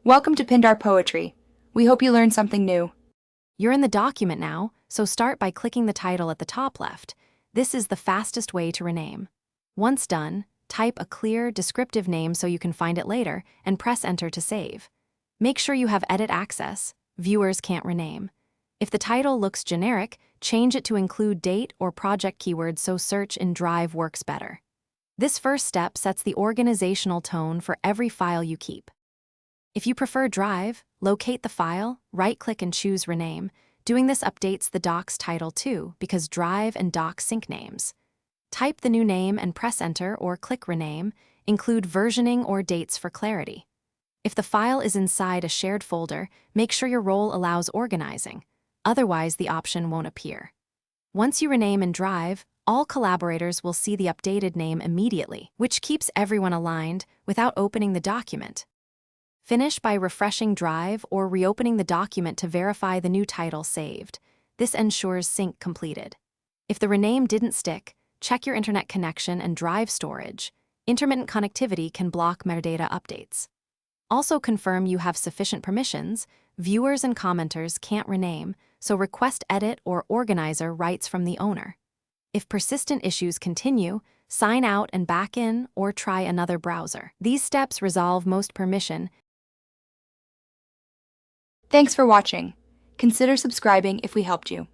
Welcome to Pindar Poetry. We hope you learned something new. You're in the document now, so start by clicking the title at the top left. This is the fastest way to rename. Once done, type a clear, descriptive name so you can find it later and press Enter to save. Make sure you have edit access. Viewers can't rename. If the title looks generic, change it to include date or project keywords so search in Drive works better. This first step sets the organizational tone for every file you keep. If you prefer Drive, locate the file, right-click and choose Rename. Doing this updates the doc's title too, because Drive and Doc sync names. Type the new name and press Enter or click Rename. Include versioning or dates for clarity. If the file is inside a shared folder, make sure your role allows organizing. Otherwise, the option won't appear. Once you rename in Drive, all collaborators will see the updated name immediately, which keeps everyone aligned without opening the document. Finish by refreshing Drive or reopening the document to verify the new title saved. This ensures sync completed. If the rename didn't stick, check your internet connection and drive storage. Intermittent connectivity can block metadata updates. Also confirm you have sufficient permissions. Viewers and commenters can't rename, so request edit or organizer rights from the owner. If persistent issues continue, sign out and back in or try another browser. These steps resolve most permission. Thanks for watching. Consider subscribing if we helped you.